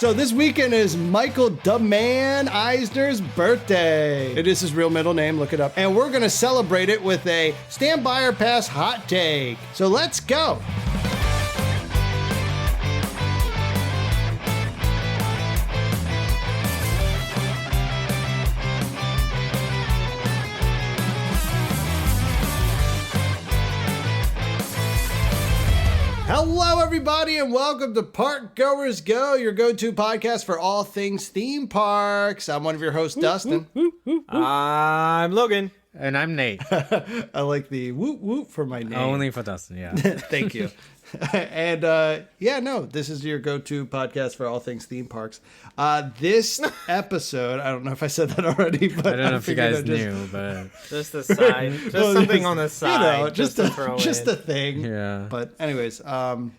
So this weekend is Michael "Da Man" Eisner's birthday. It is his real middle name, look it up. And we're going to celebrate it with a stand by or pass hot take. So let's go. Hello, everybody, and welcome to Park Goers Go, your go-to podcast for all things theme parks. I'm one of your hosts, Dustin. I'm Logan. And I'm Nate. I like the whoop whoop for my name. Only for Dustin, yeah. Thank you. And this is your go-to podcast for all things theme parks. This episode, I don't know if I said that already, but I don't know if you guys knew, but Just the side. Just something on the side. You know, just a thing. yeah. But anyways,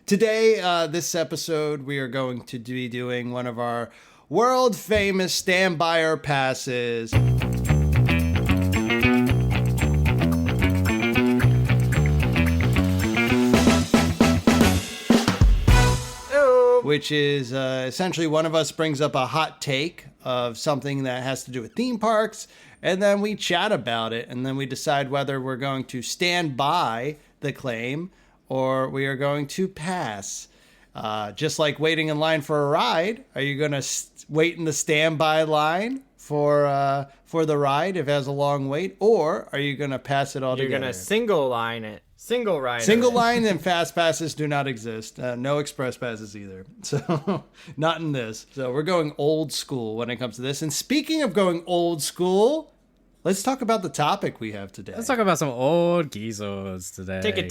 today, this episode, we are going to be doing one of our world famous standby or passes. Which is essentially one of us brings up a hot take of something that has to do with theme parks, and then we chat about it, and then we decide whether we're going to stand by the claim or we are going to pass. Just like waiting in line for a ride, are you going to wait in the standby line for the ride if it has a long wait, or are you going to pass it all together? You're going to single line it. Single ride. Single line and fast passes do not exist. No express passes either. So not in this. So we're going old school when it comes to this. And speaking of going old school, let's talk about the topic we have today. Let's talk about some old geezers today. Take it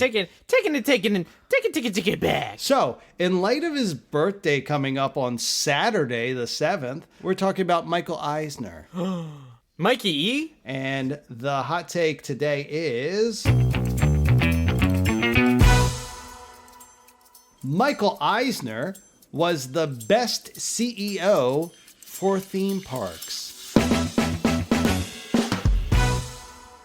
back. So, in light of his birthday coming up on Saturday, the 7th, we're talking about Michael Eisner. Mikey E? And the hot take today is... Michael Eisner was the best CEO for theme parks.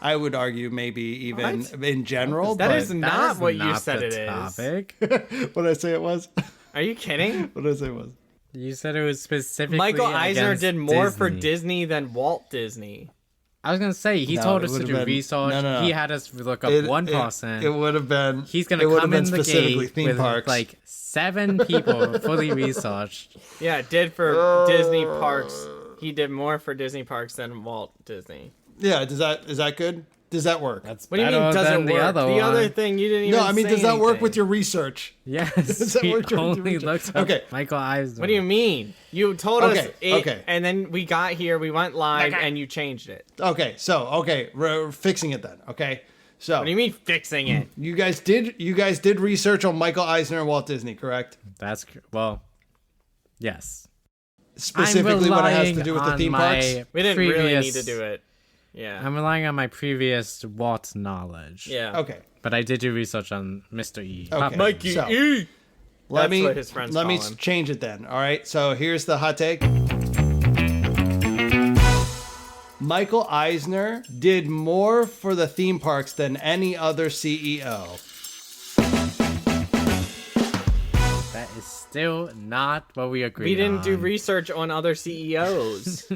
I would argue maybe even in general. That but is not what you not said the it is. topic. What did I say it was? Are you kidding? What did I say it was? You said it was specifically Michael Eisner against did more for Disney. Disney than Walt Disney. I was going to say, he No, told it us to would've do been- research. no. He had us look up one person. It would have been. He's going it to would come have in been the specifically gate theme with parks. like 7 people fully researched. Yeah, did for Disney parks. He did more for Disney parks than Walt Disney. Yeah, is that good? Does that work? That's What do you mean better doesn't than work? the other The one. other thing you didn't even No, I mean, say does that work anything. with your research? Yes, that he work with your only research? looked up Okay. Michael Eisner. What do you mean? You told us Okay, it, okay. and then we got here, we went live, and you changed it. Okay, we're fixing it then. Okay, so What do you mean fixing it? you guys did research on Michael Eisner and Walt Disney, correct? That's well, yes. Specifically when it has to relying do with the on theme my parks. We didn't really previous- need to do it. Yeah. I'm relying on my previous Walt knowledge. Yeah. Okay, But I did do research on Mr. E. Okay. Papa. Mikey So- E. let That's what his friends let me call him. change it then. All right, so here's the hot take. Michael Eisner did more for the theme parks than any other CEO. That is still not what we agreed on. We didn't do research on other CEOs.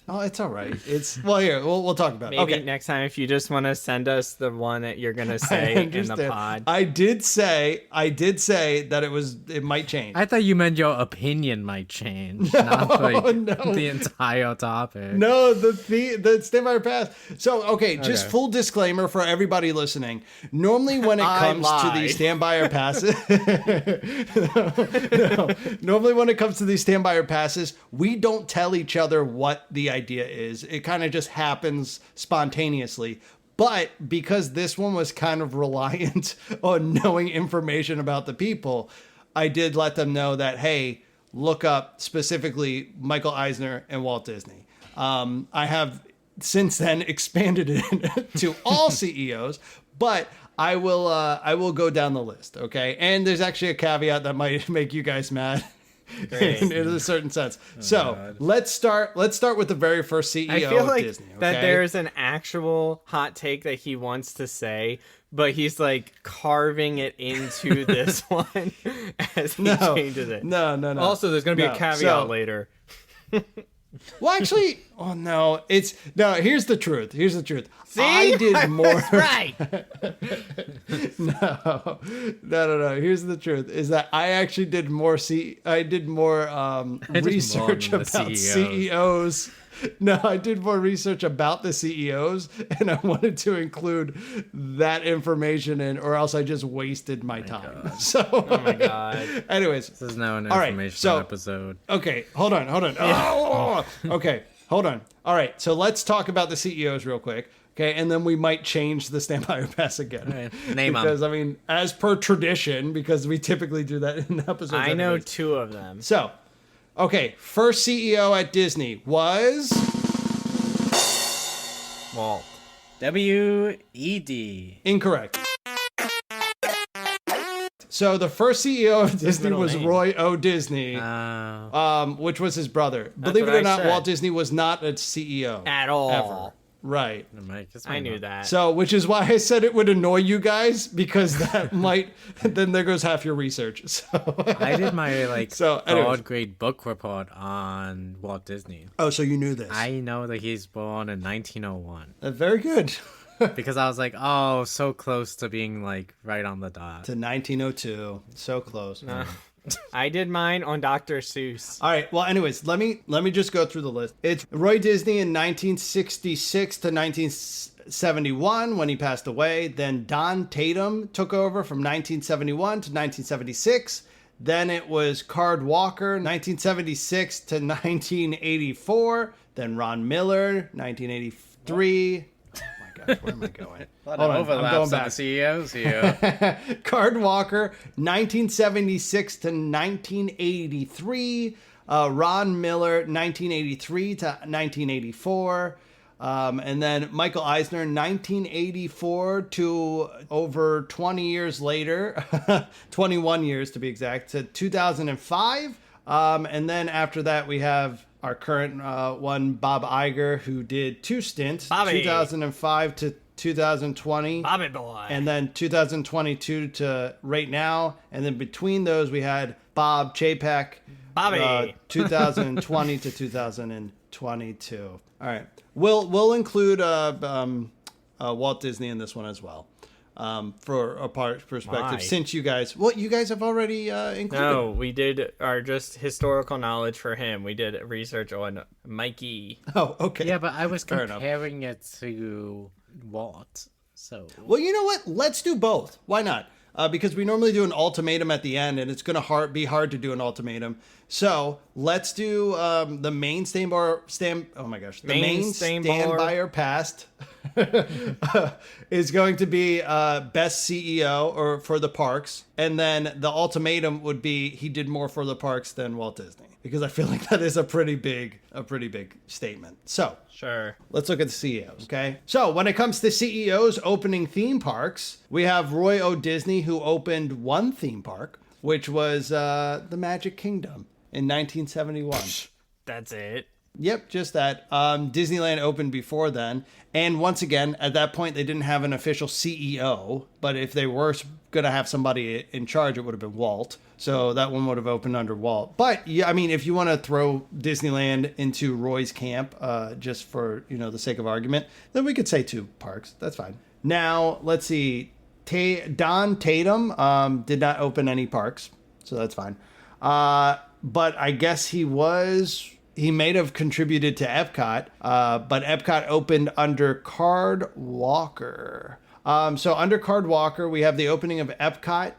Oh, it's all right. It's here. We'll talk about it. Maybe Okay. next time, if you just want to send us the one that you're gonna say in the understand. pod. I did say that it might change. I thought you meant your opinion might change, not like no. the entire topic. No, the stand by or pass. So, okay, just full disclaimer for everybody listening. Normally when it I comes to lied. these stand by or passes, no. Normally when it comes to these stand by or passes, we don't tell each other what the idea is. It kind of just happens spontaneously. But because this one was kind of reliant on knowing information about the people, I did let them know that, hey, look up specifically Michael Eisner and Walt Disney. I have since then expanded it to all CEOs, but I will go down the list, okay? And there's actually a caveat that might make you guys mad. Great. in a certain sense. God. Let's start with the very first CEO I feel of like Disney. Okay? that there's an actual hot take that he wants to say, but he's like carving it into this one as he changes it. No. Also, there's going to be a No. caveat So- later. Well, actually, here's the truth. See? I did more. was right. No. Here's the truth: is that I actually did more. I did more research more than about the CEOs. No, I did more research about the CEOs, and I wanted to include that information in, or else I just wasted my time. God. So, Oh my god. anyways, This is now an All right, information so- episode. okay, hold on. Oh, okay, hold on. All right, so let's talk about the CEOs real quick. Okay, and then we might change the Standby Pass again. All right, name 'em. Because, I mean, as per tradition, because we typically do that in episodes. I know anyways. 2 of them. So, okay, first CEO at Disney was... Walt. W-E-D. Incorrect. So the first CEO of Disney middle was name. Roy O. Disney, which was his brother. Believe it what or I not, said. Walt Disney was not a CEO. At all. Ever. Right. I knew that. So, which is why I said it would annoy you guys, because that might, then there goes half your research. So, I did my So, anyways. broad grade book report on Walt Disney. oh, so you knew this. I know that he's born in 1901 Very good. because I was like, oh, so close to being like right on the dot. To 1902. So close. I did mine on Dr. Seuss. All right. Well, anyways, let me just go through the list. It's Roy Disney in 1966 to 1971 when he passed away. Then Don Tatum took over from 1971 to 1976. Then it was Card Walker, 1976 to 1984. Then Ron Miller, 1983. Oh my gosh, where am I going? A lot Hold on, of I'm overlaps going on back. the CEOs here. Card Walker, 1976 to 1983. Ron Miller, 1983 to 1984. And then Michael Eisner, 1984 to over 20 years later, 21 years to be exact, to 2005. And then after that, we have our current one, Bob Iger, who did 2 stints, Bobby. 2005 to 2020. Bobby boy. And then 2022 to right now. And then between those, we had Bob Chapek. Bobby. 2020 to 2022. All right. We'll include Walt Disney in this one as well. For a perspective, Why? since you guys have already included. No, we did our just historical knowledge for him. We did research on Mikey. Oh, okay. Yeah, but I was Fair enough. comparing it to Walt. So Well, you know what? Let's do both. Why not? Because we normally do an ultimatum at the end, and it's going to be hard to do an ultimatum. So let's do the main Oh my gosh, the main standby or past is going to be best CEO or for the parks, and then the ultimatum would be he did more for the parks than Walt Disney, because I feel like that is a pretty big statement. So Sure. let's look at the CEOs, okay? So when it comes to CEOs opening theme parks, we have Roy O. Disney, who opened one theme park, which was the Magic Kingdom in 1971. That's it. Yep, just that. Disneyland opened before then. And once again, at that point, they didn't have an official CEO. But if they were going to have somebody in charge, it would have been Walt. So that one would have opened under Walt. But, yeah, I mean, if you want to throw Disneyland into Roy's camp, just for, the sake of argument, then we could say 2 parks. That's fine. Now, let's see. Don Tatum did not open any parks. So that's fine. But I guess he may have contributed to Epcot, but Epcot opened under Card Walker. So under Card Walker, we have the opening of Epcot.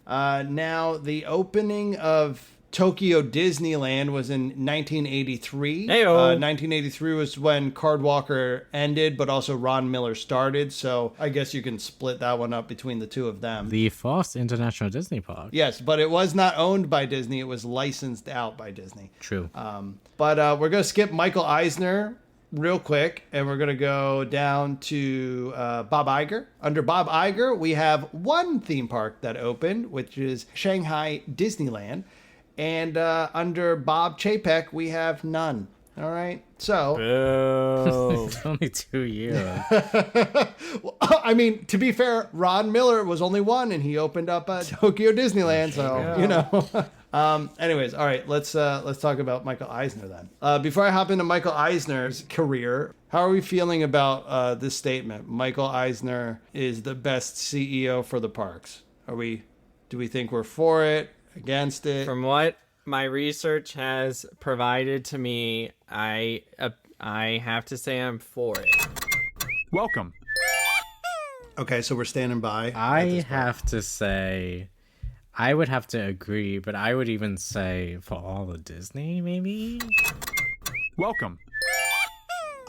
Now, the opening of Tokyo Disneyland was in 1983. Heyo. 1983 was when Card Walker ended, but also Ron Miller started. So I guess you can split that one up between the 2 of them. the first international Disney park. Yes, but it was not owned by Disney. It was licensed out by Disney. True. But we're going to skip Michael Eisner real quick, and we're going to go down to Bob Iger. Under Bob Iger, we have one theme park that opened, which is Shanghai Disneyland. And under Bob Chapek, we have none. All right. So, Boo. It's only 2 years. I mean, to be fair, Ron Miller was only one, and he opened up Tokyo Disneyland. So, you know. Anyways, all right. Let's talk about Michael Eisner then. Before I hop into Michael Eisner's career, how are we feeling about this statement? Michael Eisner is the best CEO for the parks. Do we think we're for it, against it? From what my research has provided to me, I have to say I'm for it. Welcome. Okay, so we're standing by. I have to say, I would have to agree, but I would even say for all of Disney, maybe? Welcome.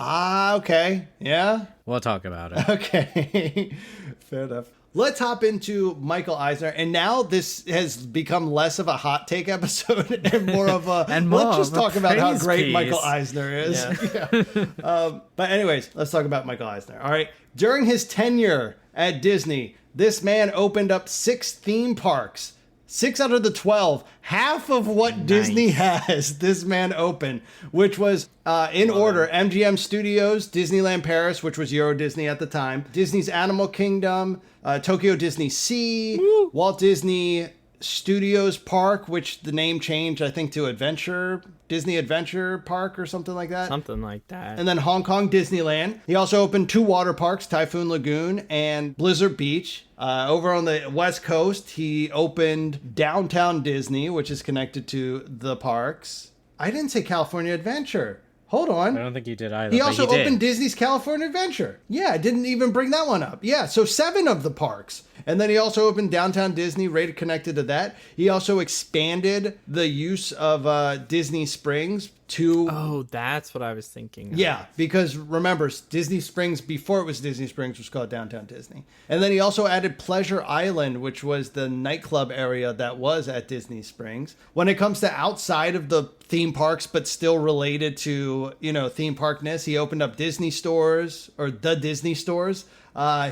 Okay. Yeah. We'll talk about it. Okay. Fair enough. Let's hop into Michael Eisner. And now this has become less of a hot take episode and more of a, And more let's just of a talk about how praise great piece. Michael Eisner is. Yeah. But anyways, let's talk about Michael Eisner. All right. During his tenure at Disney, this man opened up 6 theme parks. 6 out of the 12, half of what Disney has, this man opened, which was in order: MGM Studios, Disneyland Paris, which was Euro Disney at the time, Disney's Animal Kingdom, Tokyo Disney Sea, Walt Disney Studios Park, which the name changed, I think, to Disney Adventure Park or something like that. Something like that. And then Hong Kong Disneyland. He also opened 2 water parks, Typhoon Lagoon and Blizzard Beach. Over on the West Coast, he opened Downtown Disney, which is connected to the parks. I didn't say California Adventure. Hold on. I don't think you did either. He but also did. opened Disney's California Adventure. Yeah, I didn't even bring that one up. Yeah, so 7 of the parks. And then he also opened Downtown Disney, right connected to that. He also expanded the use of Disney Springs to... Oh, that's what I was thinking of. Yeah, because remember, Disney Springs, before it was Disney Springs, was called Downtown Disney. And then he also added Pleasure Island, which was the nightclub area that was at Disney Springs. When it comes to outside of the theme parks, but still related to, theme parkness, he opened up Disney stores, or the Disney stores.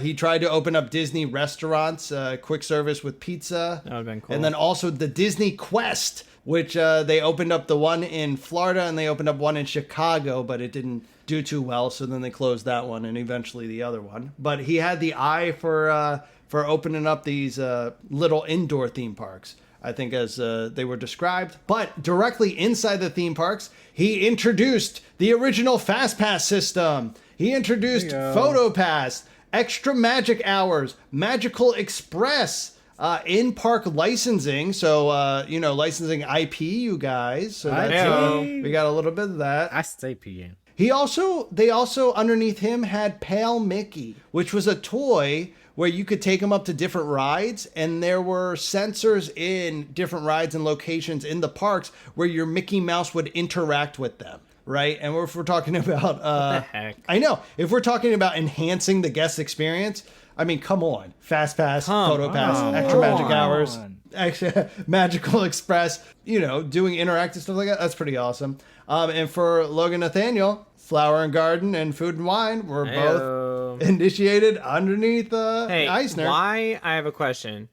He tried to open up Disney restaurants, quick service with pizza. That would have been cool. And then also the Disney Quest, which they opened up the one in Florida and they opened up one in Chicago, but it didn't do too well. So then they closed that one and eventually the other one. But he had the eye for opening up these little indoor theme parks, I think, as they were described. But directly inside the theme parks, he introduced the original Fast Pass system. He introduced Photo Pass, Extra Magic Hours, Magical Express, in-park licensing. So, licensing IP, you guys. So that's, we got a little bit of that. I stay peeing. They also underneath him had Pale Mickey, which was a toy where you could take them up to different rides, and there were sensors in different rides and locations in the parks where your Mickey Mouse would interact with them. Right. And if we're talking about, what the heck? I know, if we're talking about enhancing the guest experience, I mean, come on. Fast Pass, Photo Pass, Extra Magic Hours, extra Magical Express, doing interactive stuff like that. That's pretty awesome. And for Logan Nathaniel, Flower and Garden and Food and Wine were both initiated underneath Eisner. I have a question.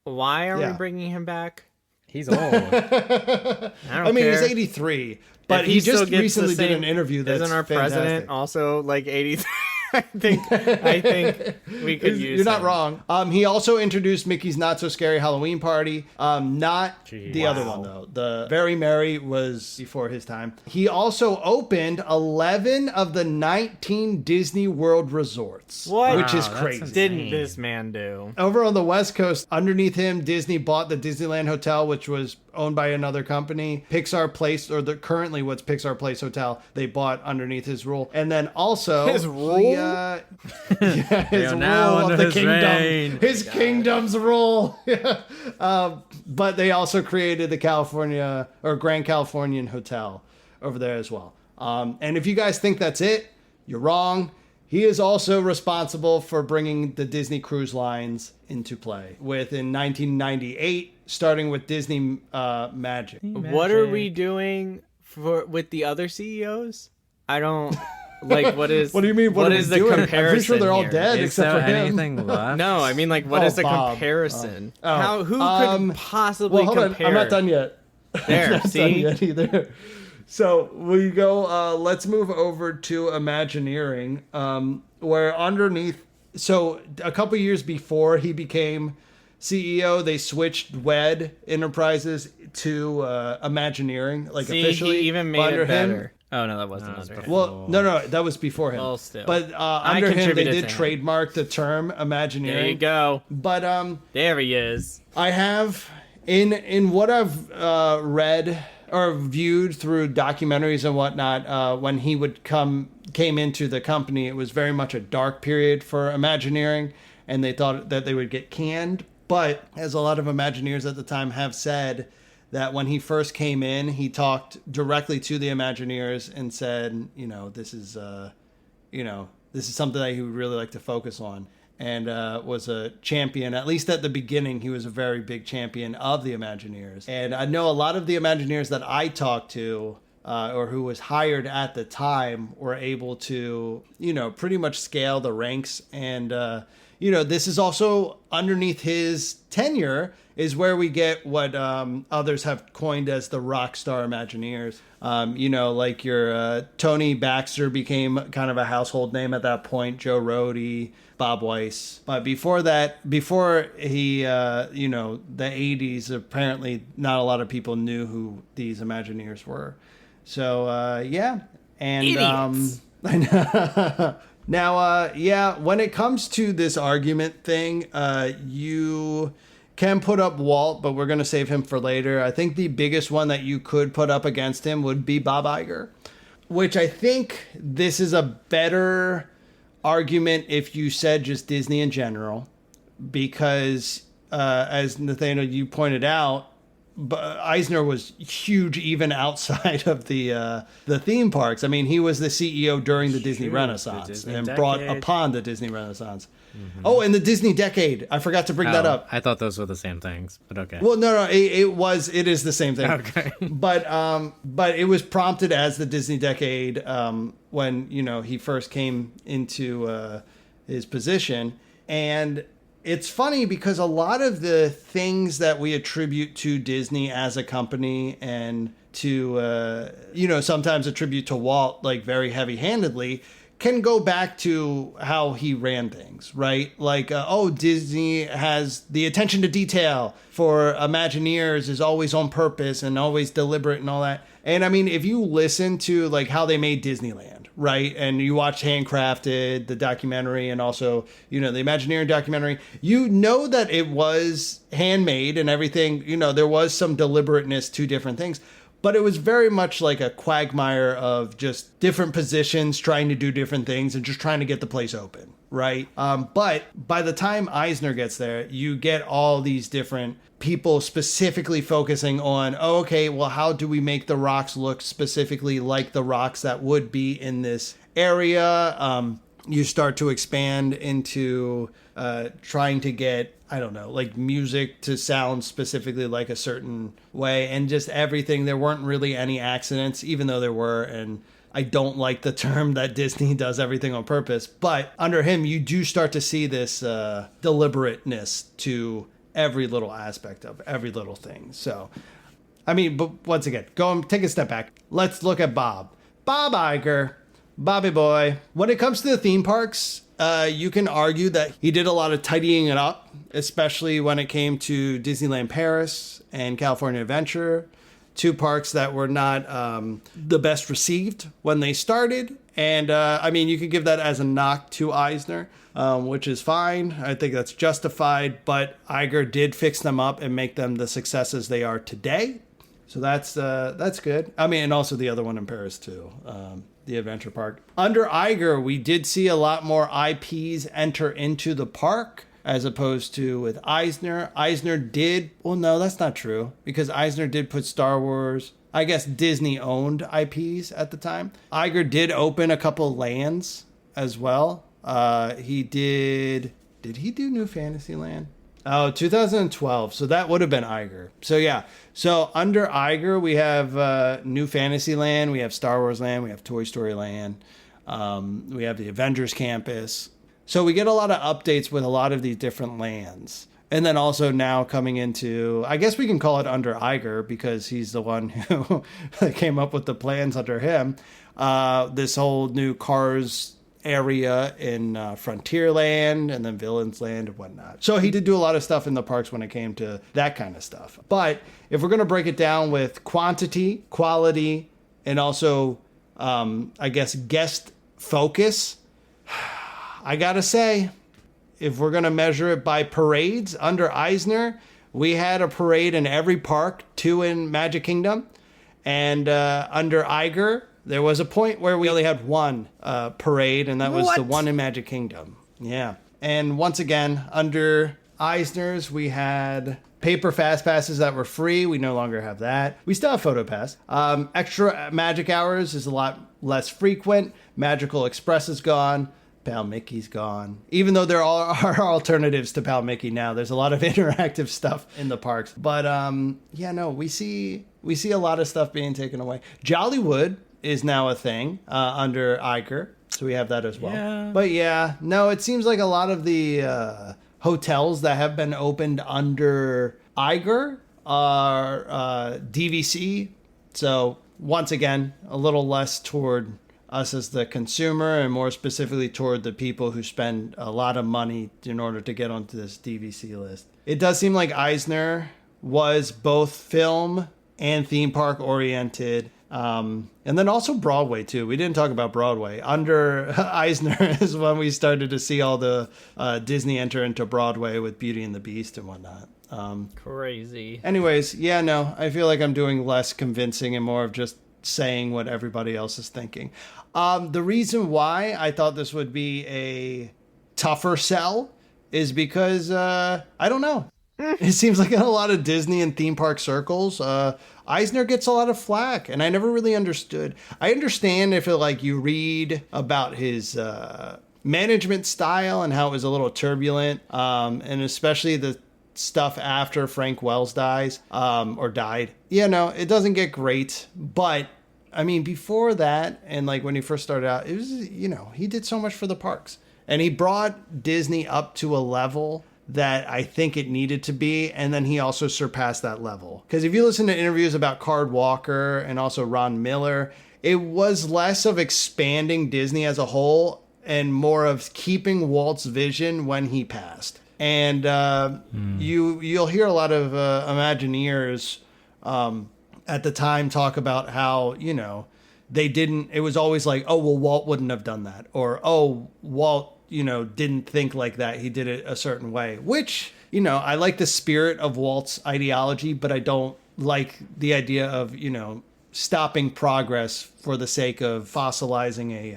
Why are we bringing him back? He's old. I mean, care. he's 83, but If he still just gets recently the did same- an interview that's Isn't our fantastic. president also like 83? I think we could use You're not him. wrong. He also introduced Mickey's Not So Scary Halloween Party. Not the other one, though. The Very Merry was before his time. He also opened 11 of the 19 Disney World resorts, What? which is Wow, that's crazy. insane. Didn't this man do? Over on the West Coast, underneath him, Disney bought the Disneyland Hotel, which was owned by another company. Pixar Place, or currently what's Pixar Place Hotel, they bought underneath his rule. And then also... His rule? His are now rule under of the his kingdom. reign. His kingdom's rule. But they also created the California, or Grand Californian Hotel over there as well. And if you guys think that's it, you're wrong. He is also responsible for bringing the Disney Cruise Lines into play with in 1998, starting with Disney Magic. What are we doing with the other CEOs? I don't like. What is? What do you mean? What are is we the doing? comparison? I'm pretty sure they're all here? dead Is except there for him. anything left? No, I mean, like, what is the Bob. comparison? Oh. Who could possibly Well, hold on. compare? I'm not done yet. There, Not done see? yet either. So we go. Let's move over to Imagineering, where underneath. So a couple years before he became CEO, they switched WED Enterprises to Imagineering, like See, officially. he even But made under it him- better. Oh, no, that wasn't No, it was under him. before. Well, no, that was before him. Well, still. But I under him, they contributed did to him. trademark the term Imagineering. There you go. But There he is. I have in what I've read or viewed through documentaries and whatnot, when he came into the company, it was very much a dark period for Imagineering, and they thought that they would get canned. But as a lot of Imagineers at the time have said, that when he first came in, he talked directly to the Imagineers and said, this is something that he would really like to focus on, and was a champion. At least at the beginning, he was a very big champion of the Imagineers. And I know a lot of the Imagineers that I talked to, or who was hired at the time, were able to, pretty much scale the ranks. And, this is also underneath his tenure is where we get what others have coined as the rock star Imagineers. Like your Tony Baxter became kind of a household name at that point, Joe Rohde, Bob Weiss. But before that, before he, the 80s, apparently not a lot of people knew who these Imagineers were. So, yeah. And Idiots. Now, when it comes to this argument thing, you can put up Walt, but we're going to save him for later. I think the biggest one that you could put up against him would be Bob Iger, which I think this is a better argument if you said just Disney in general, because as Nathaniel, you pointed out, Eisner was huge even outside of the theme parks. I mean, he was the CEO during the Disney Huge, Renaissance the Disney and decade. brought upon the Disney Renaissance. Mm-hmm. Oh, and the Disney decade. I forgot to bring that up. I thought those were the same things, but okay. Well, no, it is the same thing. Okay. But it was prompted as the Disney decade when, he first came into his position. And it's funny because a lot of the things that we attribute to Disney as a company and to, sometimes attribute to Walt, like very heavy-handedly, can go back to how he ran things, right? Like, Disney has the attention to detail for Imagineers is always on purpose and always deliberate and all that. And I mean, if you listen to like how they made Disneyland, right? And you watch Handcrafted, the documentary, and also, the Imagineering documentary, that it was handmade and everything, there was some deliberateness to different things. But it was very much like a quagmire of just different positions trying to do different things and just trying to get the place open, right? But by the time Eisner gets there, you get all these different people specifically focusing on, how do we make the rocks look specifically like the rocks that would be in this area? You start to expand into trying to get, like music to sound specifically like a certain way, and just everything. There weren't really any accidents, even though there were. And I don't like the term that Disney does everything on purpose, but under him, you do start to see this deliberateness to every little aspect of every little thing. So, I mean, but once again, take a step back. Let's look at Bob Iger, Bobby boy. When it comes to the theme parks, you can argue that he did a lot of tidying it up, especially when it came to Disneyland Paris and California Adventure, two parks that were not the best received when they started. And you could give that as a knock to Eisner, which is fine. I think that's justified. But Iger did fix them up and make them the successes they are today. So that's good. I mean, and also the other one in Paris too. The Adventure Park. Under Iger, we did see a lot more IPs enter into the park as opposed to with Eisner. Eisner did, well, no, that's not true, because Eisner did put Star Wars, I guess Disney owned IPs at the time. Iger did open a couple lands as well. He did he do New Fantasyland? Oh, 2012. So that would have been Iger. So yeah. So under Iger, we have New Fantasyland, we have Star Wars Land, we have Toy Story Land, we have the Avengers Campus. So we get a lot of updates with a lot of these different lands. And then also now coming into, I guess we can call it under Iger because he's the one who came up with the plans under him. This whole new Cars area in Frontierland and then Villains Land and whatnot. So he did do a lot of stuff in the parks when it came to that kind of stuff. But if we're going to break it down with quantity, quality, and also, I guess, guest focus, I got to say, if we're going to measure it by parades, under Eisner, we had a parade in every park, 2 in Magic Kingdom. And under Iger, there was a point where we only had 1 parade, and that was the one in Magic Kingdom. Yeah. And once again, under Eisner's, we had paper fast passes that were free. We no longer have that. We still have photo pass. Extra magic hours is a lot less frequent. Magical Express is gone. Pal Mickey's gone. Even though there are alternatives to Pal Mickey now, there's a lot of interactive stuff in the parks. But we see a lot of stuff being taken away. Jollywood is now a thing under Iger, so we have that as well. Yeah. But it seems like a lot of the hotels that have been opened under Iger are DVC. So once again, a little less toward us as the consumer and more specifically toward the people who spend a lot of money in order to get onto this DVC list. It does seem like Eisner was both film and theme park oriented. And then also Broadway too. We didn't talk about Broadway. Under Eisner is when we started to see all the Disney enter into Broadway with Beauty and the Beast and whatnot. Crazy. Anyways, I feel like I'm doing less convincing and more of just saying what everybody else is thinking. The reason why I thought this would be a tougher sell is because I don't know. It seems like in a lot of Disney and theme park circles, Eisner gets a lot of flack, and I never really understood. I understand if you read about his management style and how it was a little turbulent, and especially the stuff after Frank Wells dies or died. It doesn't get great, but I mean, before that, and when he first started out, it was, he did so much for the parks. And he brought Disney up to a level that I think it needed to be. And then he also surpassed that level. Because if you listen to interviews about Card Walker and also Ron Miller, it was less of expanding Disney as a whole and more of keeping Walt's vision when he passed. And you'll hear a lot of Imagineers at the time talk about how, it was always like, oh, well, Walt wouldn't have done that. Or, oh, Walt, didn't think like that. He did it a certain way, which, I like the spirit of Walt's ideology, but I don't like the idea of, stopping progress for the sake of fossilizing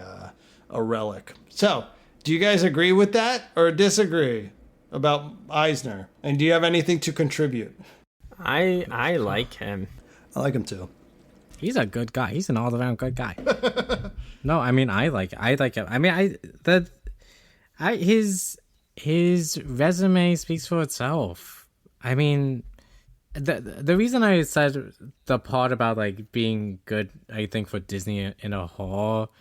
a relic. So do you guys agree with that or disagree about Eisner? And do you have anything to contribute? I like him. I like him too. He's a good guy. He's an all-around good guy. No, I mean I like him. I mean his resume speaks for itself. I mean, the reason I said the part about being good, I think for Disney in a whole,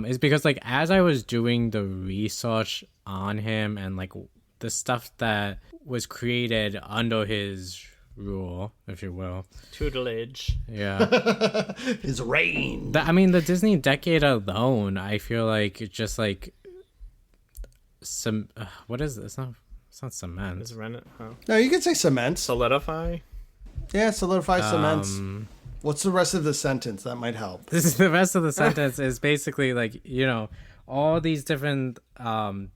is because as I was doing the research on him and the stuff that was created under his rule, if you will. Tutelage. Yeah. His reign. The Disney decade alone, I feel just some what is this? It's not cement. Is Rennet? Oh. No, you could say cement. Solidify. Yeah, solidify cements. What's the rest of the sentence? That might help. This is the rest of the sentence is basically all these different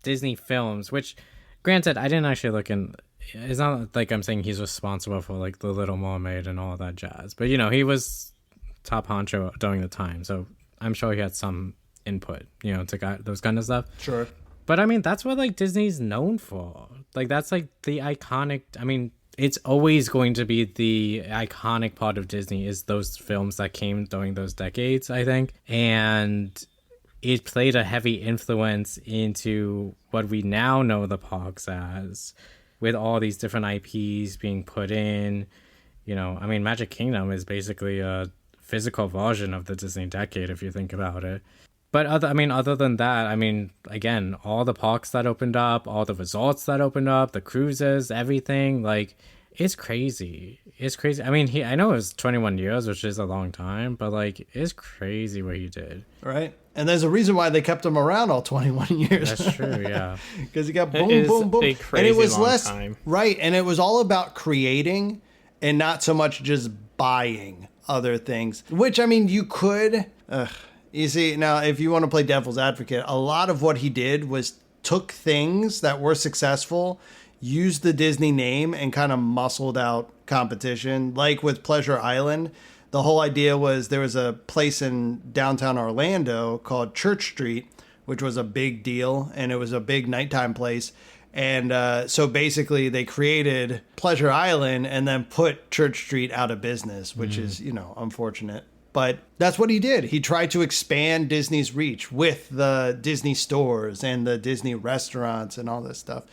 Disney films, which granted I didn't actually look in. It's not like I'm saying he's responsible for The Little Mermaid and all that jazz, but he was top honcho during the time, so I'm sure he had some input, to guide those kind of stuff. Sure. But that's what Disney's known for. That's the iconic. It's always going to be the iconic part of Disney is those films that came during those decades, I think, and it played a heavy influence into what we now know the parks as. With all these different IPs being put in, Magic Kingdom is basically a physical version of the Disney decade, if you think about it. But other than that, I mean, again, all the parks that opened up, all the resorts that opened up, the cruises, everything, like, it's crazy. It's crazy. I mean, I know it was 21 years, which is a long time, but like, it's crazy what he did. Right. And there's a reason why they kept him around all 21 years. That's true, yeah. Because he got boom, It is boom, boom. a crazy And it was long less, time. right. And it was all about creating and not so much just buying other things, which, I mean, you could, you see, now, if you want to play devil's advocate, a lot of what he did was took things that were successful, used the Disney name, and kind of muscled out competition. Like with Pleasure Island, the whole idea was there was a place in downtown Orlando called Church Street, which was a big deal, and it was a big nighttime place. And so basically they created Pleasure Island and then put Church Street out of business, which is, unfortunate. But that's what he did. He tried to expand Disney's reach with the Disney stores and the Disney restaurants and all this stuff.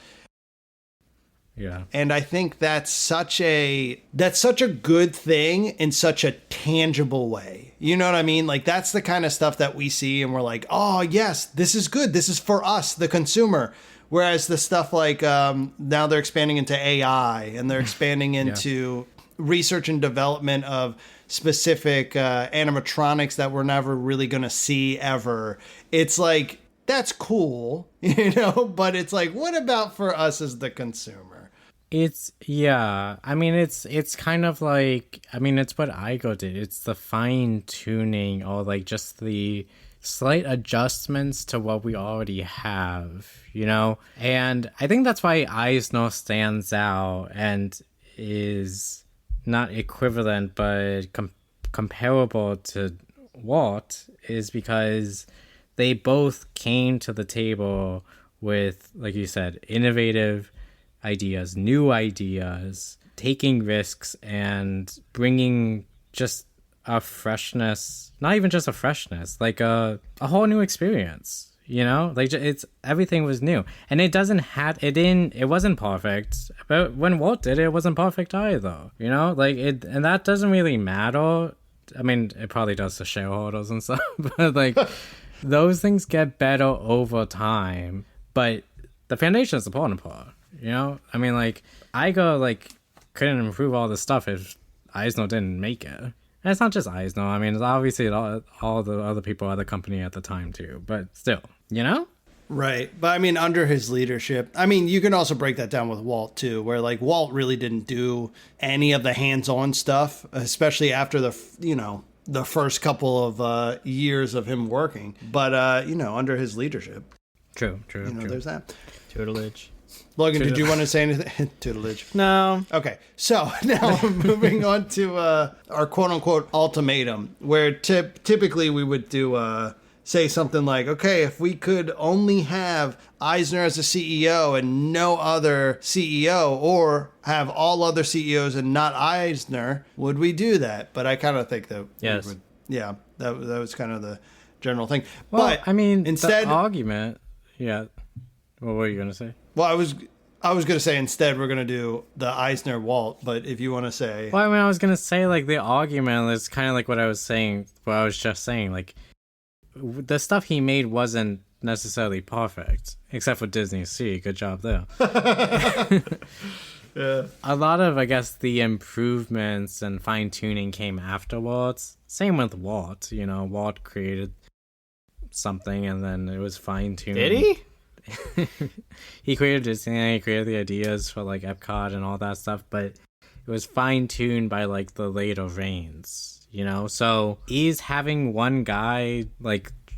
Yeah. And I think that's such a good thing in such a tangible way. You know what I mean? Like, that's the kind of stuff that we see and we're like, oh, yes, this is good. This is for us, the consumer. Whereas the stuff like now they're expanding into AI and they're expanding into research and development of specific animatronics that we're never really going to see ever. It's like, that's cool, but it's like, what about for us as the consumer? It's I mean, it's kind of like, I mean, it's what Igo did. It's the fine tuning or like just the slight adjustments to what we already have, and I think that's why Eisner stands out and is not equivalent but comparable to Walt, is because they both came to the table with, like you said, innovative ideas, new ideas, taking risks, and bringing just a freshness, not even just a freshness, like a whole new experience, like it's, everything was new. And it wasn't perfect, but when Walt did it, it wasn't perfect either, like it, and that doesn't really matter. I mean, it probably does to shareholders and stuff, but like those things get better over time, but the foundation is the important part. I mean, like, Igo, couldn't improve all this stuff if Eisner didn't make it. And it's not just Eisner. I mean, it's obviously all the other people at the company at the time, too. But still, Right. But, I mean, under his leadership, I mean, you can also break that down with Walt, too, where, Walt really didn't do any of the hands-on stuff, especially after the first couple of years of him working. But, under his leadership. True. There's that. Tutelage. Logan, did you want to say anything? Tutelage. No. Okay, so now moving on to our quote-unquote ultimatum, where typically we would do say something like, okay, if we could only have Eisner as a CEO and no other CEO, or have all other CEOs and not Eisner, would we do that? But I kind of think that yes. we would, yeah, that was kind of the general thing. Well, but I mean, instead, the argument, yeah. Well, what were you going to say? Well, I was going to say instead we're going to do the Eisner Walt, but if you want to say... Well, I mean, I was going to say, the argument is kind of like what I was just saying, the stuff he made wasn't necessarily perfect, except for Disney Sea. Good job there. Yeah. A lot of, I guess, the improvements and fine-tuning came afterwards. Same with Walt, Walt created something and then it was fine-tuned. Did he? He created Disney, he created the ideas for Epcot and all that stuff, but it was fine-tuned by the later reigns, so is having one guy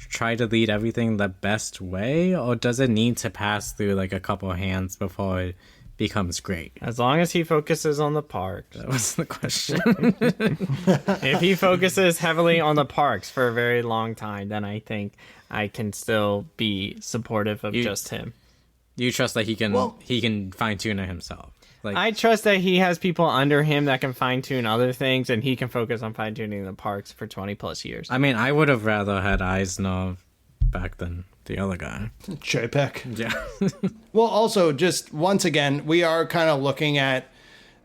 try to lead everything the best way, or does it need to pass through a couple of hands before it becomes great? As long as he focuses on the parks. That was the question. If he focuses heavily on the parks for a very long time, then I think I can still be supportive of just him. You trust that he can fine tune it himself. I trust that he has people under him that can fine tune other things, and he can focus on fine tuning the parks for 20 plus years. I mean, I would have rather had Eisner back than the other guy. Chapek. Yeah. Well, also, just once again, we are kind of looking at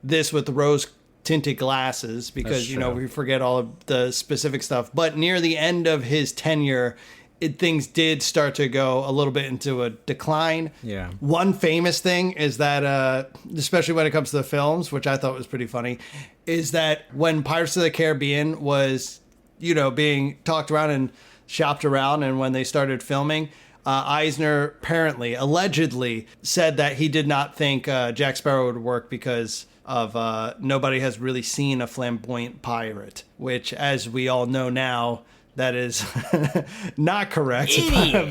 this with rose tinted glasses because, we forget all of the specific stuff. But near the end of his tenure, things did start to go a little bit into a decline. Yeah. One famous thing is that, especially when it comes to the films, which I thought was pretty funny, is that when Pirates of the Caribbean was, being talked around and shopped around, and when they started filming, Eisner apparently, allegedly, said that he did not think Jack Sparrow would work because of nobody has really seen a flamboyant pirate, which, as we all know now, that is not correct.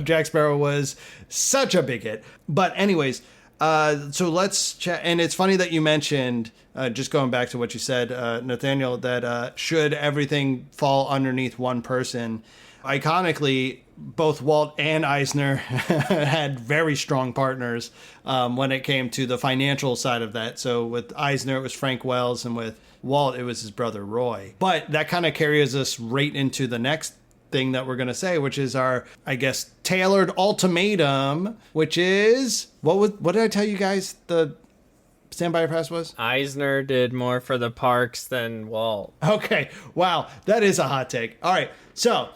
Jack Sparrow was such a big hit. But anyways, so let's chat. And it's funny that you mentioned, just going back to what you said, Nathaniel, that should everything fall underneath one person, iconically, both Walt and Eisner had very strong partners when it came to the financial side of that. So with Eisner, it was Frank Wells, and with Walt, it was his brother Roy. But that kind of carries us right into the next thing that we're going to say, which is our, I guess, tailored ultimatum, which is, what did I tell you guys the standby your pass was? Eisner did more for the parks than Walt. Okay, wow, that is a hot take. All right, so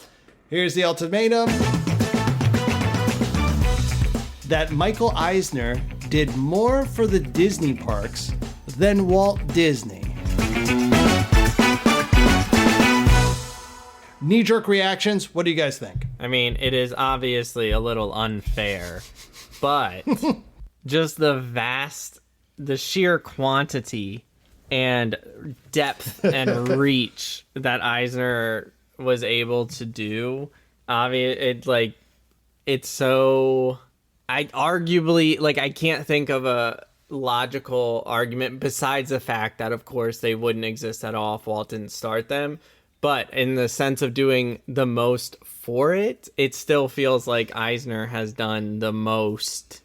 here's the ultimatum. That Michael Eisner did more for the Disney parks than Walt Disney. Knee-jerk reactions, what do you guys think? I mean, it is obviously a little unfair, but just the sheer quantity and depth and reach that Eisner was able to do, it's so... I can't think of a logical argument besides the fact that, of course, they wouldn't exist at all if Walt didn't start them. But in the sense of doing the most for it, it still feels like Eisner has done the most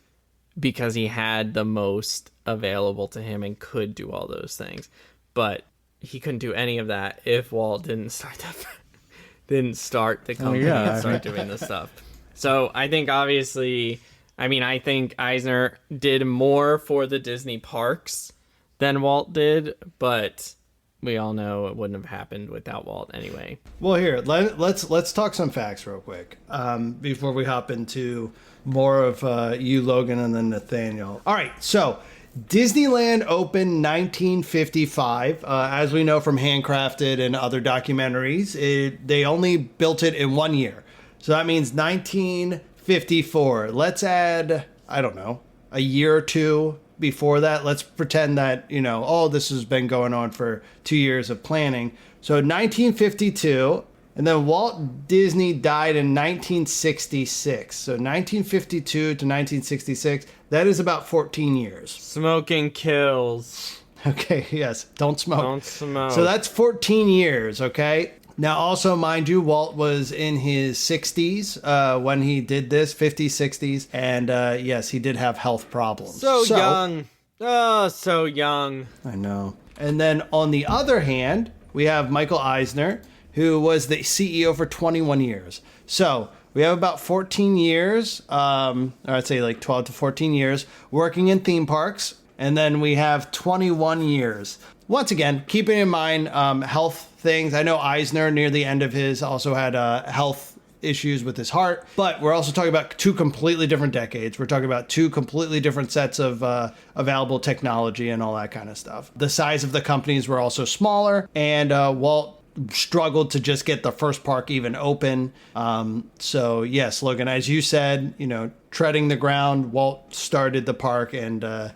because he had the most available to him and could do all those things. But he couldn't do any of that if Walt didn't start the company and start doing this stuff. So I think obviously, I think Eisner did more for the Disney parks than Walt did, but we all know it wouldn't have happened without Walt anyway. Well, here, let's talk some facts real quick before we hop into more of you, Logan, and then Nathaniel. All right, so Disneyland opened 1955. As we know from Handcrafted and other documentaries, they only built it in 1 year. So that means 1954. Let's add, I don't know, a year or two before that. Let's pretend that, this has been going on for 2 years of planning. So 1952, and then Walt Disney died in 1966. So 1952 to 1966, that is about 14 years. Smoking kills. Okay, yes, don't smoke. Don't smoke. So that's 14 years, okay? Now, also, mind you, Walt was in his 60s when he did this, 50s, 60s. And yes, he did have health problems. So young. Oh, so young. I know. And then on the other hand, we have Michael Eisner, who was the CEO for 21 years. So we have about 14 years, or I'd say like 12 to 14 years, working in theme parks. And then we have 21 years. Once again, keeping in mind health things. I know Eisner, near the end of his, also had health issues with his heart. But we're also talking about two completely different decades. We're talking about two completely different sets of available technology and all that kind of stuff. The size of the companies were also smaller. And Walt struggled to just get the first park even open. So yes, Logan, as you said, treading the ground, Walt started the park and,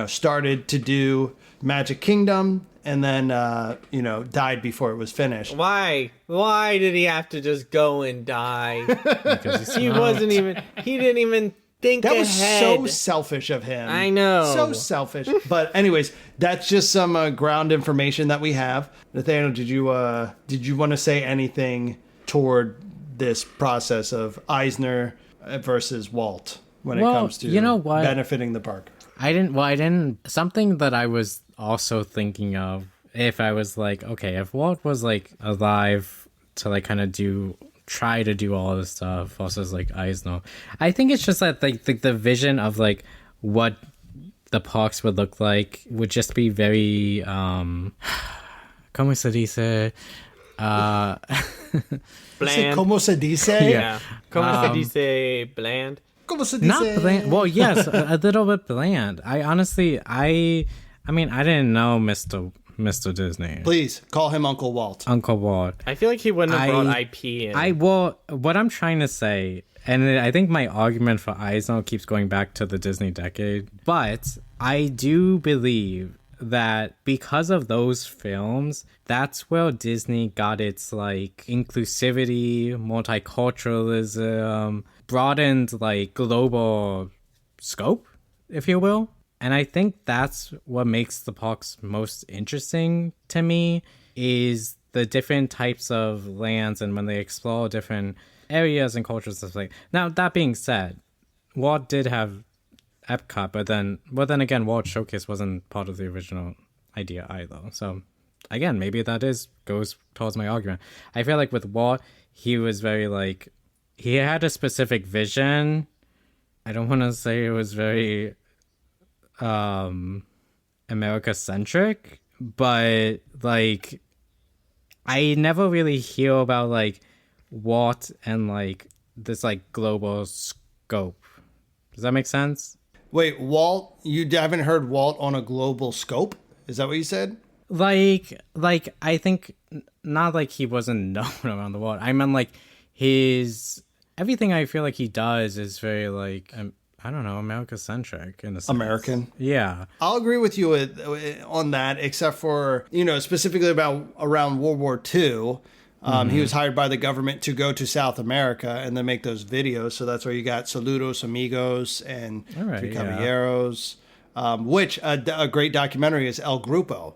started to do Magic Kingdom, and then, died before it was finished. Why? Why did he have to just go and die? Because he didn't even think that ahead. was so selfish of him. I know. So selfish. But anyways, that's just some ground information that we have. Nathaniel, did you want to say anything toward this process of Eisner versus Walt when it comes to benefiting the park? I didn't. Something that I was also thinking of, if I was like, okay, if Walt was like alive to like kind of try to do all this stuff, also as like Eisner, I think it's just that like the vision of like what the parks would look like would just be very ¿cómo se dice? Bland. Como se dice? Yeah. Como se dice bland? Como se dice? Not bland. Well, yes, a little bit bland. I mean, I didn't know Mr. Disney. Please call him Uncle Walt. Uncle Walt. I feel like he wouldn't have brought IP in. What I'm trying to say, and I think my argument for Eisner keeps going back to the Disney decade, but I do believe that because of those films, that's where Disney got its like inclusivity, multiculturalism, broadened like global scope, if you will. And I think that's what makes the parks most interesting to me, is the different types of lands and when they explore different areas and cultures and stuff like. Now, that being said, Walt did have Epcot, but then again, Walt Showcase wasn't part of the original idea either. So again, maybe that goes towards my argument. I feel like with Walt, he was very like, he had a specific vision. I don't want to say it was very America centric, but like I never really hear about like Walt and like this like global scope. Does that make sense? Wait, Walt? You haven't heard Walt on a global scope? Is that what you said? Like I think not like he wasn't known around the world. I meant like everything I feel like he does is very like I don't know, America centric in a sense. American. Yeah. I'll agree with you on that, except for, specifically around World War II. He was hired by the government to go to South America and then make those videos. So that's where you got Saludos Amigos and Three Caballeros, which a great documentary is El Grupo,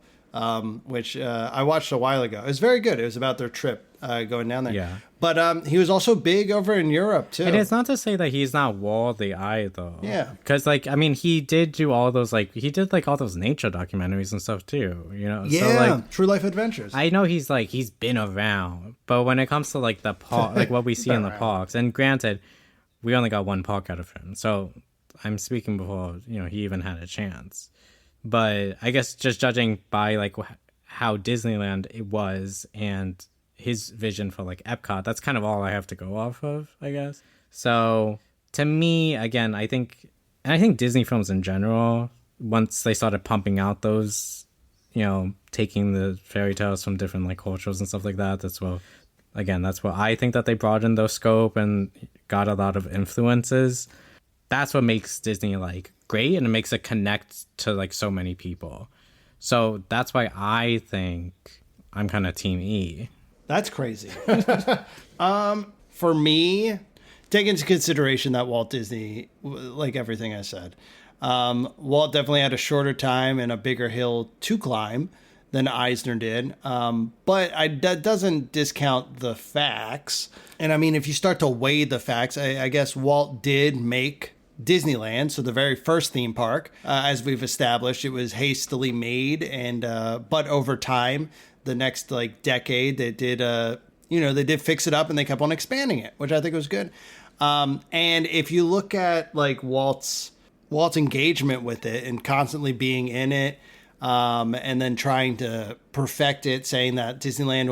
which I watched a while ago. It was very good. It was about their trip going down there. Yeah. But he was also big over in Europe, too. And it's not to say that he's not worldly either. Yeah. Because, like, I mean, he did do all those, like, he did, like, all those nature documentaries and stuff, too, Yeah, So, like, True Life Adventures. I know he's been around, but when it comes to, like, the park, like, what we see in the parks, and granted, we only got one park out of him, so I'm speaking before, he even had a chance. But I guess just judging by, like, how Disneyland it was and his vision for like Epcot, that's kind of all I have to go off of, I guess. So to me, again, I think Disney films in general, once they started pumping out those, taking the fairy tales from different like cultures and stuff like that, that's where I think that they broadened their scope and got a lot of influences. That's what makes Disney like great, and it makes it connect to like so many people. So that's why I think I'm kind of Team E. That's crazy. For me, take into consideration that Walt Disney, like everything I said, Walt definitely had a shorter time and a bigger hill to climb than Eisner did. But that doesn't discount the facts. And I mean, if you start to weigh the facts, I guess Walt did make Disneyland, so the very first theme park, as we've established, it was hastily made, and but over time, the next like decade, they did they did fix it up and they kept on expanding it, which I think was good. And if you look at like Walt's engagement with it and constantly being in it, and then trying to perfect it, saying that Disneyland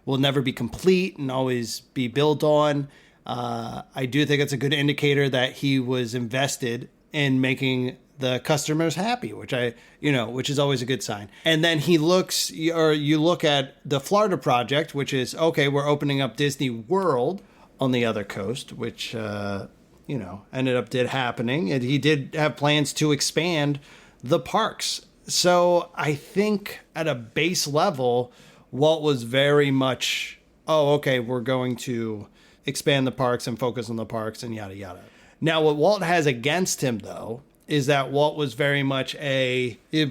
will never be complete and always be built on. I do think it's a good indicator that he was invested in making the customers happy, which is always a good sign. And then you look at the Florida project, which is, okay, we're opening up Disney World on the other coast, which, ended up happening. And he did have plans to expand the parks. So I think at a base level, Walt was very much, we're going to expand the parks and focus on the parks and yada, yada. Now, what Walt has against him, though, is that Walt was very much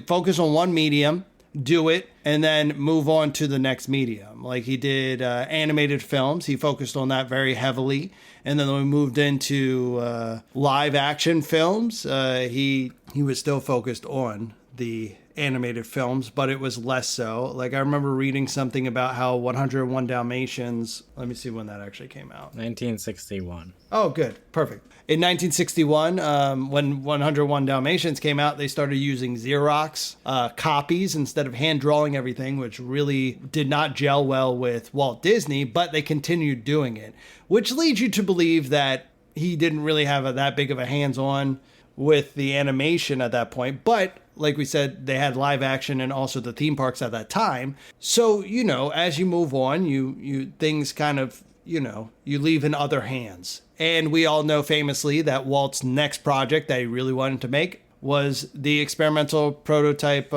focus on one medium, do it, and then move on to the next medium. Like he did animated films. He focused on that very heavily. And then when we moved into live action films, he was still focused on the animated films, but it was less so. Like I remember reading something about how 101 Dalmatians, let me see when that actually came out. 1961. Oh, good. Perfect. In 1961, when 101 Dalmatians came out, they started using Xerox copies instead of hand drawing everything, which really did not gel well with Walt Disney, but they continued doing it, which leads you to believe that he didn't really have that big of a hands-on with the animation at that point. But like we said, they had live action and also the theme parks at that time. So, you know, as you move on, you things kind of, you know, you leave in other hands. And we all know famously that Walt's next project that he really wanted to make was the experimental prototype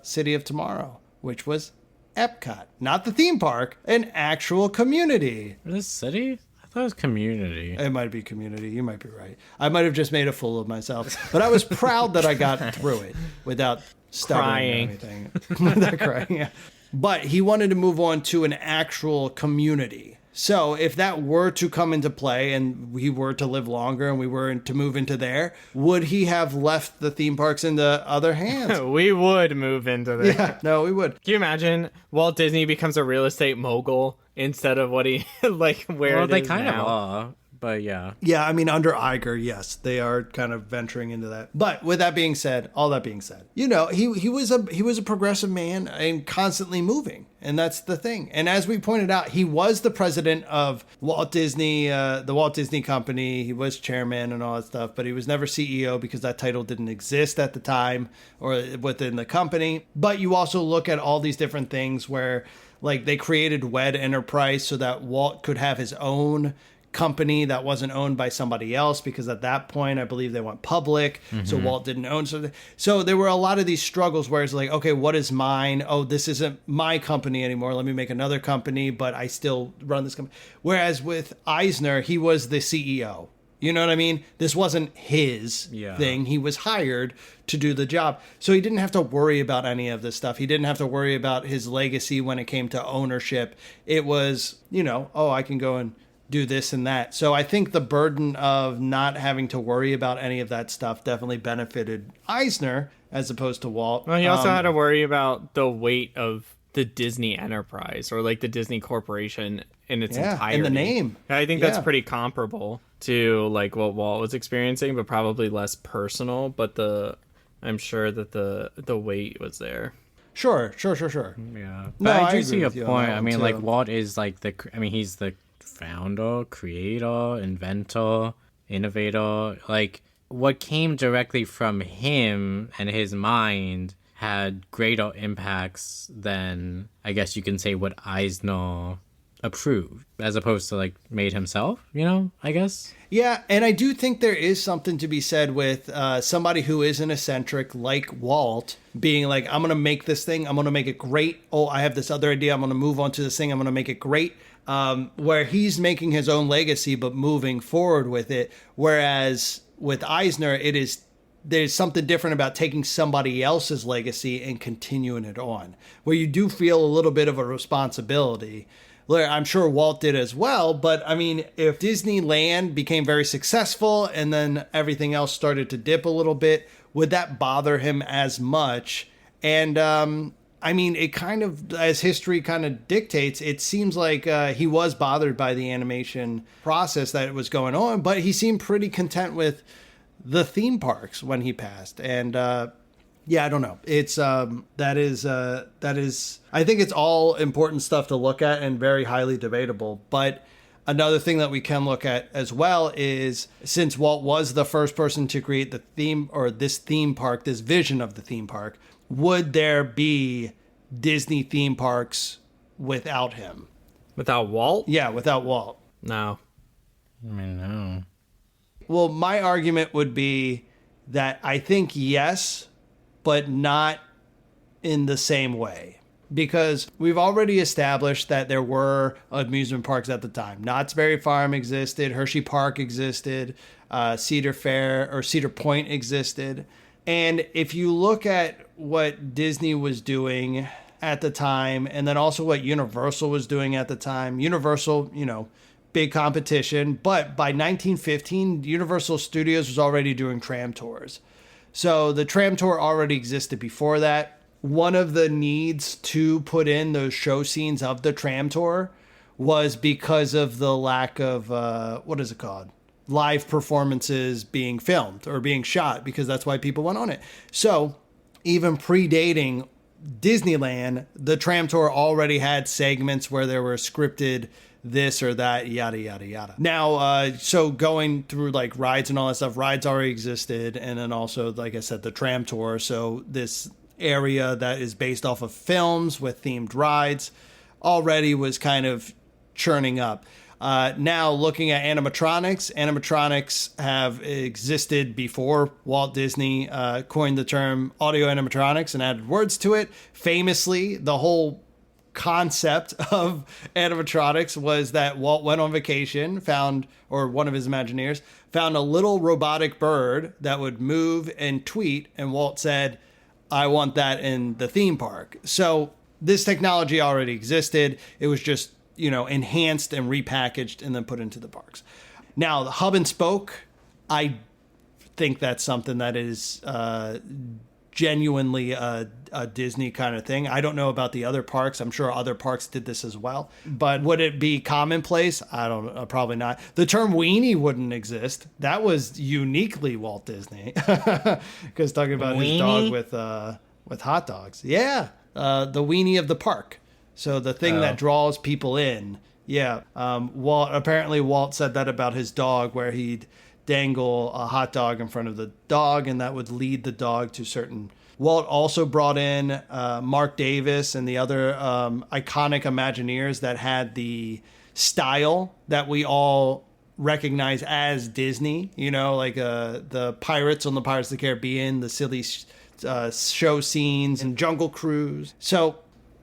City of Tomorrow, which was Epcot. Not the theme park, an actual community. This city? I thought it was community. It might be community. You might be right. I might have just made a fool of myself. But I was proud that I got through it without stuttering Crying. or anything. Without crying, yeah. But he wanted to move on to an actual community. So if that were to come into play and we were to live longer and we were to move into there, would he have left the theme parks into other hands? We would move into there. Yeah, no, we would. Can you imagine Walt Disney becomes a real estate mogul instead of what he like where Well, it they is kind of now? are, but yeah. Yeah, I mean, under Iger, yes, they are kind of venturing into that. But with that being said, all that being said, you know, he was a progressive man and constantly moving, and that's the thing. And as we pointed out, he was the president of Walt Disney, the Walt Disney Company. He was chairman and all that stuff, but he was never CEO because that title didn't exist at the time or within the company. But you also look at all these different things where, like, they created WED Enterprise so that Walt could have his own company that wasn't owned by somebody else, because at that point I believe they went public. So Walt didn't own something. So there were a lot of these struggles where it's like, okay, what is mine? Oh, this isn't my company anymore. Let me make another company, but I still run this company. Whereas with Eisner, he was the CEO. You know what I mean? This wasn't his thing. He was hired to do the job. So he didn't have to worry about any of this stuff. He didn't have to worry about his legacy when it came to ownership. It was, you know, oh, I can go and do this and that. So I think the burden of not having to worry about any of that stuff definitely benefited Eisner as opposed to Walt. Well, he also had to worry about the weight of the Disney enterprise or like the Disney Corporation in its entirety. And the name. I think that's pretty comparable to like what Walt was experiencing, but probably less personal. But I'm sure that the weight was there. Sure. Yeah. No, But I I do agree see a with you on point. that I one, mean, too. like, Walt is like he's the founder, creator, inventor, innovator. Like, what came directly from him and his mind had greater impacts than, I guess you can say, what Eisner approved, as opposed to like made himself, you know, I guess. Yeah, and I do think there is something to be said with somebody who is an eccentric like Walt being like, I'm going to make this thing. I'm going to make it great. Oh, I have this other idea. I'm going to move on to this thing. I'm going to make it great. Where he's making his own legacy, but moving forward with it. Whereas with Eisner, there's something different about taking somebody else's legacy and continuing it on, where you do feel a little bit of a responsibility. I'm sure Walt did as well, but I mean, if Disneyland became very successful and then everything else started to dip a little bit, would that bother him as much? And I mean, it kind of, as history kind of dictates, it seems like he was bothered by the animation process that was going on, but he seemed pretty content with the theme parks when he passed. And yeah, I don't know. It's that is I think it's all important stuff to look at and very highly debatable. But another thing that we can look at as well is, since Walt was the first person to create the theme, or this theme park, this vision of the theme park, would there be Disney theme parks without him? Without Walt? Yeah, without Walt. No. I mean, no. Well, my argument would be that I think yes, but not in the same way. Because we've already established that there were amusement parks at the time. Knott's Berry Farm existed, Hershey Park existed, Cedar Fair or Cedar Point existed. And if you look at what Disney was doing at the time, and then also what Universal was doing at the time, Universal, you know, big competition. But by 1915, Universal Studios was already doing tram tours. So the tram tour already existed before that. one of the needs to put in those show scenes of the tram tour was because of the lack of, what is it called? Live performances being filmed or being shot, because that's why people went on it. So even predating Disneyland, the tram tour already had segments where there were scripted this or that, yada, yada, yada. Now, so going through like rides and all that stuff, rides already existed. And then also, like I said, the tram tour. So this area that is based off of films with themed rides already was kind of churning up. Now looking at animatronics have existed before Walt Disney coined the term audio animatronics and added words to it. Famously, the whole concept of animatronics was that Walt went on vacation, or one of his Imagineers found a little robotic bird that would move and tweet, and Walt said, I want that in the theme park. So this technology already existed. It was just, enhanced and repackaged and then put into the parks. Now, the hub and spoke, I think that's something that is genuinely a Disney kind of thing. I don't know about the other parks. I'm sure other parks did this as well. But would it be commonplace? I don't know. Probably not. The term weenie wouldn't exist. That was uniquely Walt Disney. Because talking about his dog with hot dogs. Yeah. The weenie of the park. So the thing that draws people in. Yeah. Walt said that about his dog, where he'd dangle a hot dog in front of the dog, and that would lead the dog to certain. Walt also brought in Mark Davis and the other iconic Imagineers that had the style that we all recognize as Disney, like the pirates on the Pirates of the Caribbean, the silly show scenes and Jungle Cruise. So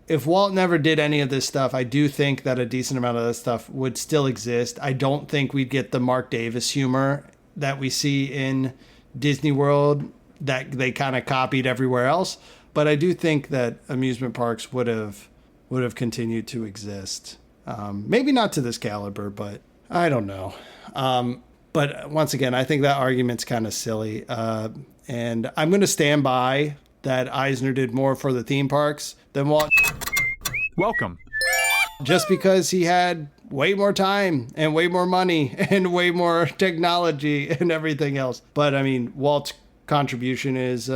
if Walt never did any of this stuff, I do think that a decent amount of this stuff would still exist. I don't think we'd get the Mark Davis humor that we see in Disney World that they kind of copied everywhere else. But I do think that amusement parks would have continued to exist. Maybe not to this caliber, but I don't know. But once again, I think that argument's kind of silly. And I'm going to stand by that Eisner did more for the theme parks than Walt. Welcome. Just because he had way more time and way more money and way more technology and everything else. But I mean, Walt's contribution is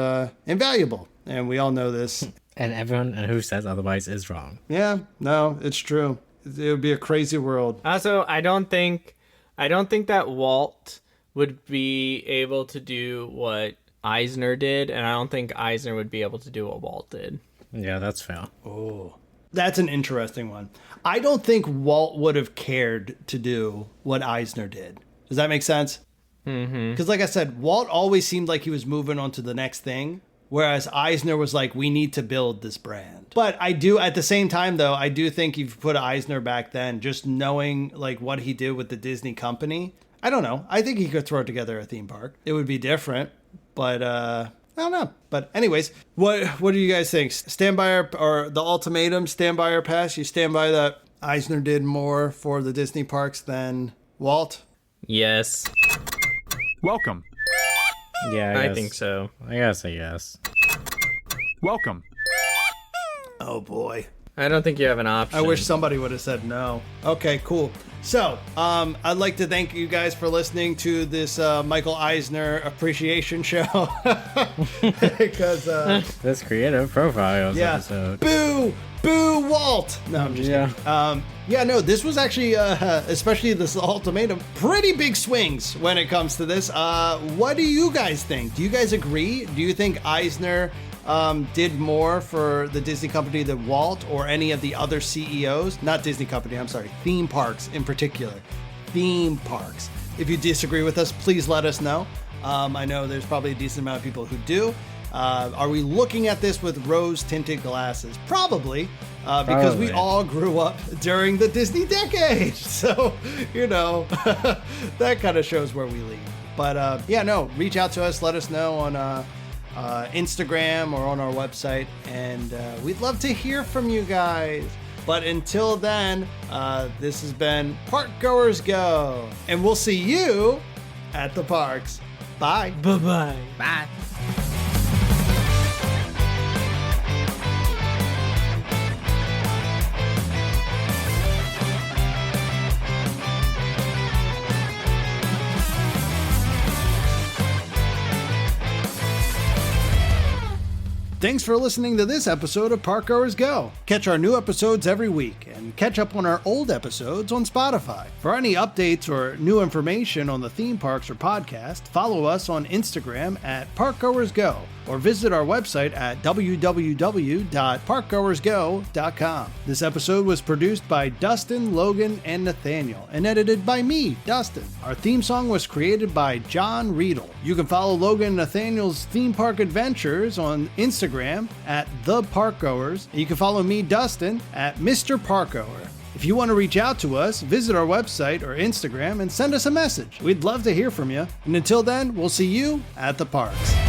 invaluable, and we all know this. And everyone who says otherwise is wrong. Yeah, no, it's true. It would be a crazy world. Also, I don't think that Walt would be able to do what Eisner did, and I don't think Eisner would be able to do what Walt did. Yeah, that's fair. Oh, that's an interesting one. I don't think Walt would have cared to do what Eisner did. Does that make sense? Mm-hmm. Because like I said, Walt always seemed like he was moving on to the next thing, whereas Eisner was like, we need to build this brand. But I do, at the same time, though, I do think if you put Eisner back then, just knowing like what he did with the Disney Company, I don't know. I think he could throw together a theme park. It would be different, but I don't know. But anyways, what do you guys think? Stand by or the ultimatum, stand by or pass? You stand by that Eisner did more for the Disney parks than Walt? Yes. Welcome. Yeah, I think so. I gotta say yes. Welcome. Oh boy. I don't think you have an option. I wish somebody would have said no. Okay, cool. So, I'd like to thank you guys for listening to this Michael Eisner appreciation show. Because this creative profiles episode. Boo! Boo, Walt! No, I'm just kidding. No, this was actually, especially this ultimatum, pretty big swings when it comes to this. What do you guys think? Do you guys agree? Do you think Eisner did more for the Disney Company than Walt or any of the other CEOs? Not Disney Company, I'm sorry. Theme parks in particular. Theme parks. If you disagree with us, please let us know. I know there's probably a decent amount of people who do. Are we looking at this with rose-tinted glasses? Probably, because we all grew up during the Disney decade. So, that kind of shows where we lean. But reach out to us. Let us know on Instagram or on our website. And we'd love to hear from you guys. But until then, this has been Park Goers Go. And we'll see you at the parks. Bye. Bye-bye. Bye. Thanks for listening to this episode of Park Goers Go. Catch our new episodes every week and catch up on our old episodes on Spotify. For any updates or new information on the theme parks or podcast, follow us on Instagram at ParkGoersGo or visit our website at www.parkgoersgo.com. This episode was produced by Dustin, Logan, and Nathaniel and edited by me, Dustin. Our theme song was created by John Riedel. You can follow Logan and Nathaniel's theme park adventures on Instagram at The Parkgoers. And you can follow me, Dustin, at Mr. Parkgoer. If you want to reach out to us, visit our website or Instagram and send us a message. We'd love to hear from you. And until then, we'll see you at the parks.